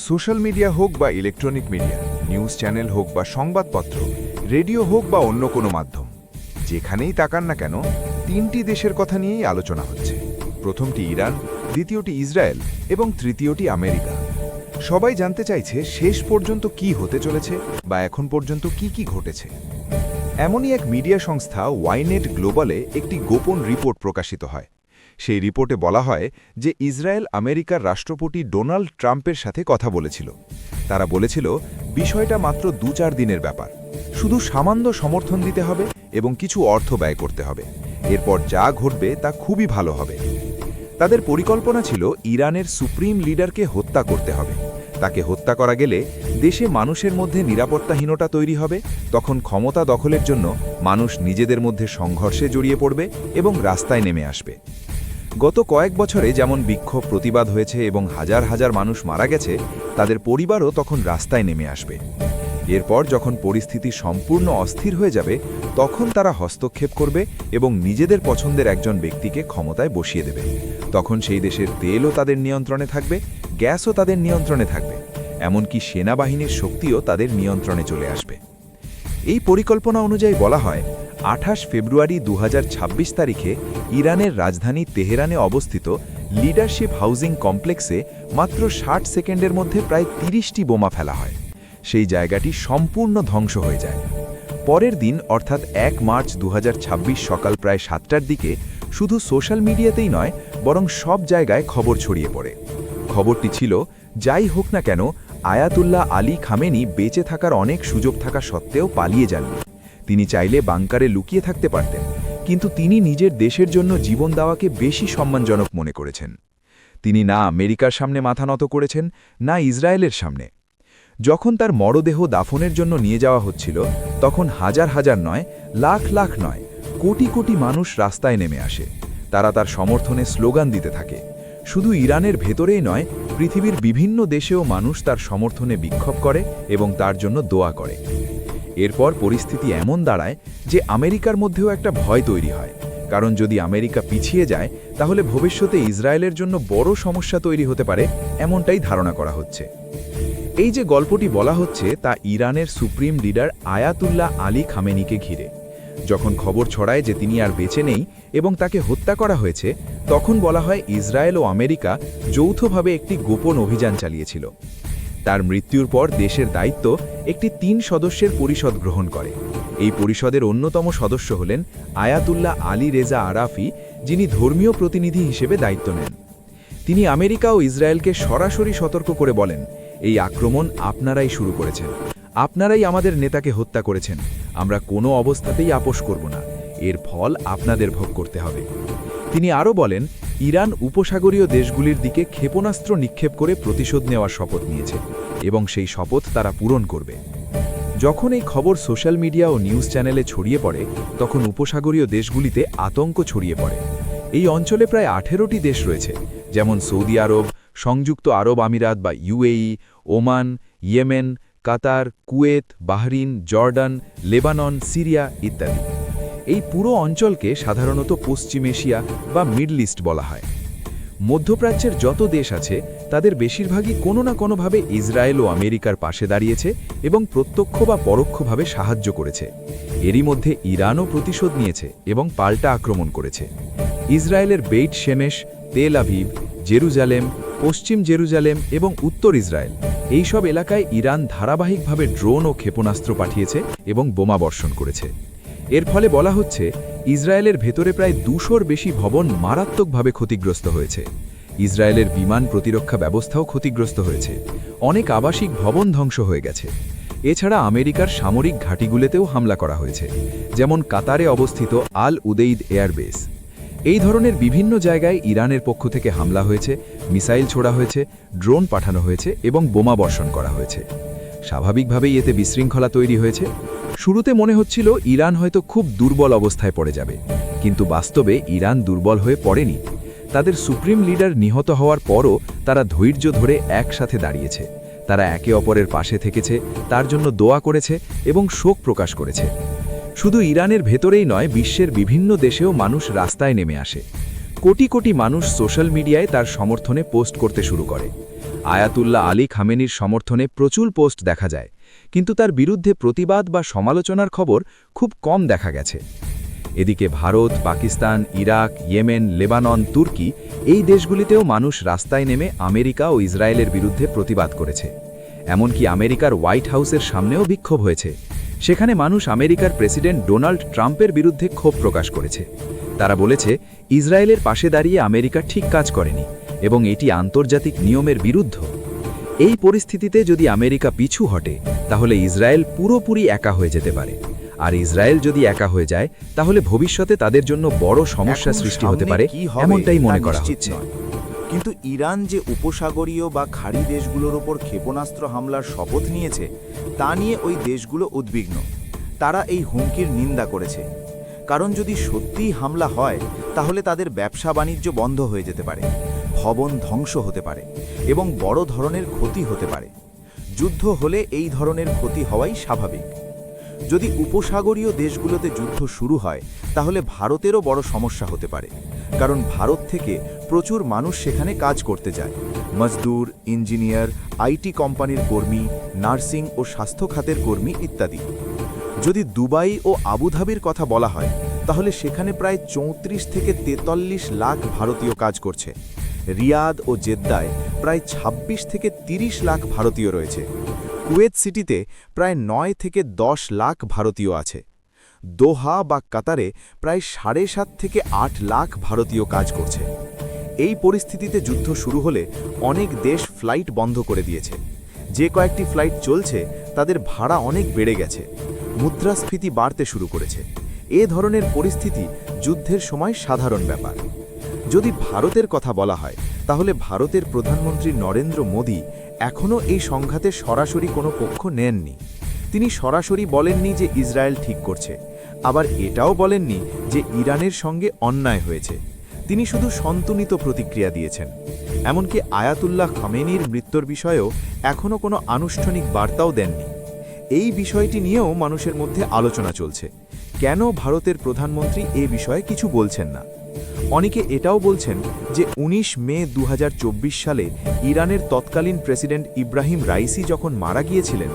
Social media হোক বা electronic media, news channel হোক বা সংবাদপত্র, রেডিও হোক বা অন্য কোনো মাধ্যম, যেখানেই তাকান না কেন তিনটি দেশের কথা নিয়েই আলোচনা হচ্ছে। প্রথমটি ইরান, দ্বিতীয়টি ইসরায়েল এবং তৃতীয়টি আমেরিকা। সবাই জানতে চাইছে শেষ পর্যন্ত কি হতে চলেছে বা এখন পর্যন্ত কি ঘটেছে। এমনই এক মিডিয়া সংস্থা ওয়াইনেট গ্লোবালে একটি গোপন রিপোর্ট প্রকাশিত হয়। সেই রিপোর্টে বলা হয় যে ইসরায়েল আমেরিকার রাষ্ট্রপতি ডোনাল্ড ট্রাম্পের সাথে কথা বলেছিল। তারা বলেছিল বিষয়টা মাত্র ২-৪ দিনের ব্যাপার, শুধু সামান্য সমর্থন দিতে হবে এবং কিছু অর্থ ব্যয় করতে হবে। এরপর যা ঘটবে তা খুবই ভালো হবে। তাদের পরিকল্পনা ছিল ইরানের সুপ্রিম লিডারকে হত্যা করতে হবে। তাকে হত্যা করা গেলে দেশে মানুষের মধ্যে নিরাপত্তাহীনতা তৈরি হবে, তখন ক্ষমতা দখলের জন্য মানুষ নিজেদের মধ্যে সংঘর্ষে জড়িয়ে পড়বে এবং রাস্তায় নেমে আসবে। গত কয়েক বছরে যেমন বিক্ষোভ প্রতিবাদ হয়েছে এবং হাজার হাজার মানুষ মারা গেছে, তাদের পরিবারও তখন রাস্তায় নেমে আসবে। এরপর যখন পরিস্থিতি সম্পূর্ণ অস্থির হয়ে যাবে, তখন তারা হস্তক্ষেপ করবে এবং নিজেদের পছন্দের একজন ব্যক্তিকে ক্ষমতায় বসিয়ে দেবে। তখন সেই দেশের তেলও তাদের নিয়ন্ত্রণে থাকবে, গ্যাসও তাদের নিয়ন্ত্রণে থাকবে, এমনকি সেনাবাহিনীর শক্তিও তাদের নিয়ন্ত্রণে চলে আসবে। এই পরিকল্পনা অনুযায়ী বলা হয় ২৮ ফেব্রুয়ারি ২০২৬ তারিখে ইরানের রাজধানী তেহরানে অবস্থিত লিডারশিপ হাউজিং কমপ্লেক্সে মাত্র ৬০ সেকেন্ডের মধ্যে প্রায় ৩০টি বোমা ফেলা হয়। সেই জায়গাটি সম্পূর্ণ ধ্বংস হয়ে যায়। পরের দিন অর্থাৎ ১ মার্চ ২০২৬ সকাল প্রায় ৭টার দিকে শুধু সোশ্যাল মিডিয়াতেই নয়, বরং সব জায়গায় খবর ছড়িয়ে পড়ে। খবরটি ছিল, যাই হোক না কেন আয়াতুল্লাহ আলী খামেনি বেঁচে থাকার অনেক সুযোগ থাকা সত্ত্বেও পালিয়ে যাননি। তিনি চাইলে বাংকারে লুকিয়ে থাকতে পারতেন, কিন্তু তিনি নিজের দেশের জন্য জীবন দেওয়াকে বেশি সম্মানজনক মনে করেছেন। তিনি না আমেরিকার সামনে মাথা নত করেছেন, না ইসরায়েলের সামনে। যখন তার মরদেহ দাফনের জন্য নিয়ে যাওয়া হচ্ছিল, তখন হাজার হাজার নয়, লাখ লাখ নয়, কোটি কোটি মানুষ রাস্তায় নেমে আসে। তারা তার সমর্থনে স্লোগান দিতে থাকে। শুধু ইরানের ভেতরেই নয়, পৃথিবীর বিভিন্ন দেশেও মানুষ তার সমর্থনে বিক্ষোভ করে এবং তার জন্য দোয়া করে। এরপর পরিস্থিতি এমন দাঁড়ায় যে আমেরিকার মধ্যেও একটা ভয় তৈরি হয়, কারণ যদি আমেরিকা পিছিয়ে যায় তাহলে ভবিষ্যতে ইসরায়েলের জন্য বড় সমস্যা তৈরি হতে পারে, এমনটাই ধারণা করা হচ্ছে। এই যে গল্পটি বলা হচ্ছে তা ইরানের সুপ্রিম লিডার আয়াতুল্লাহ আলী খামেনিকে ঘিরে। যখন খবর ছড়ায় যে তিনি আর বেঁচে নেই এবং তাকে হত্যা করা হয়েছে, তখন বলা হয় ইসরায়েল ও আমেরিকা যৌথভাবে একটি গোপন অভিযান চালিয়েছিল। তার মৃত্যুর পর দেশের দায়িত্ব একটি ৩ সদস্যের পরিষদ গ্রহণ করে। এই পরিষদের অন্যতম সদস্য হলেন আয়াতুল্লাহ আলী রেজা আরাফি, যিনি ধর্মীয় প্রতিনিধি হিসেবে দায়িত্ব নেন। তিনি আমেরিকা ও ইসরায়েলকে সরাসরি সতর্ক করে বলেন, এই আক্রমণ আপনারাই শুরু করেছেন, আপনারাই আমাদের নেতাকে হত্যা করেছেন, আমরা কোনো অবস্থাতেই আপোস করব না, এর ফল আপনাদের ভোগ করতে হবে। তিনি আরও বলেন, ইরান উপসাগরীয় দেশগুলির দিকে ক্ষেপণাস্ত্র নিক্ষেপ করে প্রতিশোধ নেওয়ার শপথ নিয়েছে এবং সেই শপথ তারা পূরণ করবে। যখন এই খবর সোশ্যাল মিডিয়া ও নিউজ চ্যানেলে ছড়িয়ে পড়ে, তখন উপসাগরীয় দেশগুলিতে আতঙ্ক ছড়িয়ে পড়ে। এই অঞ্চলে প্রায় 18টি দেশ রয়েছে, যেমন সৌদি আরব, সংযুক্ত আরব আমিরাত বা UAE, Oman, Yemen, Qatar, Kuwait, Bahrain, Jordan, Lebanon, Syria ইত্যাদি। এই পুরো অঞ্চলকে সাধারণত পশ্চিম এশিয়া বা মিডল ইস্ট বলা হয়। মধ্যপ্রাচ্যের যত দেশ আছে তাদের বেশিরভাগই কোনো না কোনোভাবে ইসরায়েল ও আমেরিকার পাশে দাঁড়িয়েছে এবং প্রত্যক্ষ বা পরোক্ষভাবে সাহায্য করেছে। এরই মধ্যে ইরানও প্রতিশোধ নিয়েছে এবং পাল্টা আক্রমণ করেছে। ইসরায়েলের বেইট শেমেশ, তেল আভিভ, জেরুজালেম, পশ্চিম জেরুজালেম এবং উত্তর ইসরায়েল, এই সব এলাকায় ইরান ধারাবাহিকভাবে ড্রোন ও ক্ষেপণাস্ত্র পাঠিয়েছে এবং বোমা বর্ষণ করেছে। এর ফলে বলা হচ্ছে ইসরায়েলের ভেতরে প্রায় ২০০-র বেশি ভবন মারাত্মকভাবে ক্ষতিগ্রস্ত হয়েছে। ইসরায়েলের বিমান প্রতিরক্ষা ব্যবস্থাও ক্ষতিগ্রস্ত হয়েছে। অনেক আবাসিক ভবন ধ্বংস হয়ে গেছে। এছাড়া আমেরিকার সামরিক ঘাঁটিগুলোতেও হামলা করা হয়েছে, যেমন কাতারে অবস্থিত আল উদেইদ এয়ারবেস। এই ধরনের বিভিন্ন জায়গায় ইরানের পক্ষ থেকে হামলা হয়েছে, মিসাইল ছোড়া হয়েছে, ড্রোন পাঠানো হয়েছে এবং বোমা বর্ষণ করা হয়েছে। স্বাভাবিকভাবেই এতে বিশৃঙ্খলা তৈরি হয়েছে। শুরুতে মনে হচ্ছিল ইরান হয়তো খুব দুর্বল অবস্থায় পড়ে যাবে, কিন্তু বাস্তবে ইরান দুর্বল হয়ে পড়েনি। তাদের সুপ্রিম লিডার নিহত হওয়ার পরও তারা ধৈর্য ধরে একসাথে দাঁড়িয়েছে। তারা একে অপরের পাশে থেকেছে, তার জন্য দোয়া করেছে এবং শোক প্রকাশ করেছে। শুধু ইরানের ভেতরেই নয়, বিশ্বের বিভিন্ন দেশেও মানুষ রাস্তায় নেমে আসে। কোটি কোটি মানুষ সোশ্যাল মিডিয়ায় তার সমর্থনে পোস্ট করতে শুরু করে। আয়াতুল্লাহ আলী খামেনির সমর্থনে প্রচুর পোস্ট দেখা যায়, কিন্তু তার বিরুদ্ধে প্রতিবাদ বা সমালোচনার খবর খুব কম দেখা গেছে। এদিকে Bharat, Pakistan, Iraq, Yemen, Lebanon, তুর্কি এই দেশগুলিতেও মানুষ রাস্তায় নেমে আমেরিকা ও ইসরায়েলের বিরুদ্ধে প্রতিবাদ করেছে। এমনকি আমেরিকার হোয়াইট হাউসের সামনেও বিক্ষোভ হয়েছে। সেখানে মানুষ আমেরিকার প্রেসিডেন্ট ডোনাল্ড ট্রাম্পের বিরুদ্ধে ক্ষোভ প্রকাশ করেছে। তারা বলেছে, ইসরায়েলের পাশে দাঁড়িয়ে আমেরিকা ঠিক কাজ করেনি এবং এটি আন্তর্জাতিক নিয়মের বিরুদ্ধ। এই পরিস্থিতিতে যদি আমেরিকা পিছু হটে, তাহলে ইসরায়েল পুরোপুরি একা হয়ে যেতে পারে। আর ইসরায়েল যদি একা হয়ে যায়, তাহলে ভবিষ্যতে তাদের জন্য বড় সমস্যা সৃষ্টি হতে পারে, এমনটাই মনে করা হচ্ছে। কিন্তু ইরান যে উপসাগরীয় বা খাড়ি দেশগুলোর ওপর ক্ষেপণাস্ত্র হামলার শপথ নিয়েছে, তা নিয়ে ওই দেশগুলো উদ্বিগ্ন। তারা এই হুমকির নিন্দা করেছে, কারণ যদি সত্যিই হামলা হয়, তাহলে তাদের ব্যবসা বাণিজ্য বন্ধ হয়ে যেতে পারে, ভবন ধ্বংস হতে পারে এবং বড় ধরনের ক্ষতি হতে পারে। যুদ্ধ হলে এই ধরনের ক্ষতি হওয়াই স্বাভাবিক। যদি উপসাগরীয় দেশগুলোতে যুদ্ধ শুরু হয়, তাহলে ভারতেরও বড় সমস্যা হতে পারে, কারণ ভারত থেকে প্রচুর মানুষ সেখানে কাজ করতে যায়। মজদুর, ইঞ্জিনিয়ার, আইটি কোম্পানির কর্মী, নার্সিং ও স্বাস্থ্য খাতের কর্মী ইত্যাদি। যদি দুবাই ও আবুধাবির কথা বলা হয়, তাহলে সেখানে প্রায় 34 থেকে 43 লাখ ভারতীয় কাজ করছে। রিয়াদ ও জেদ্দায় প্রায় 26 থেকে 30 লাখ ভারতীয় রয়েছে। কুয়েত সিটিতে প্রায় 9 থেকে 10 লাখ ভারতীয় আছে। দোহা বা কাতারে প্রায় 7.5 থেকে 8 লাখ ভারতীয় কাজ করছে। এই পরিস্থিতিতে যুদ্ধ শুরু হলে অনেক দেশ ফ্লাইট বন্ধ করে দিয়েছে। যে কয়েকটি ফ্লাইট চলছে, তাদের ভাড়া অনেক বেড়ে গেছে। মুদ্রাস্ফীতি বাড়তে শুরু করেছে। এ ধরনের পরিস্থিতি যুদ্ধের সময় সাধারণ ব্যাপার। যদি ভারতের কথা বলা হয়, তাহলে ভারতের প্রধানমন্ত্রী নরেন্দ্র মোদী এখনও এই সংঘাতে সরাসরি কোনো পক্ষ নেননি। তিনি সরাসরি বলেননি যে ইসরায়েল ঠিক করছে, আবার এটাও বলেননি যে ইরানের সঙ্গে অন্যায় হয়েছে। তিনি শুধু সন্তুলিত প্রতিক্রিয়া দিয়েছেন। এমনকি আয়াতুল্লাহ খামেনির মৃত্যুর বিষয়েও এখনও কোনো আনুষ্ঠানিক বার্তাও দেননি। এই বিষয়টি নিয়েও মানুষের মধ্যে আলোচনা চলছে। কেন ভারতের প্রধানমন্ত্রী এ বিষয়ে কিছু বলছেন না? অনেকে এটাও বলছেন যে 19 মে 2024 সালে ইরানের তৎকালীন প্রেসিডেন্ট ইব্রাহিম রাইসি যখন মারা গিয়েছিলেন,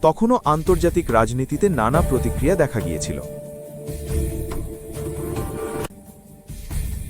তখনও আন্তর্জাতিক রাজনীতিতে নানা প্রতিক্রিয়া দেখা গিয়েছিল।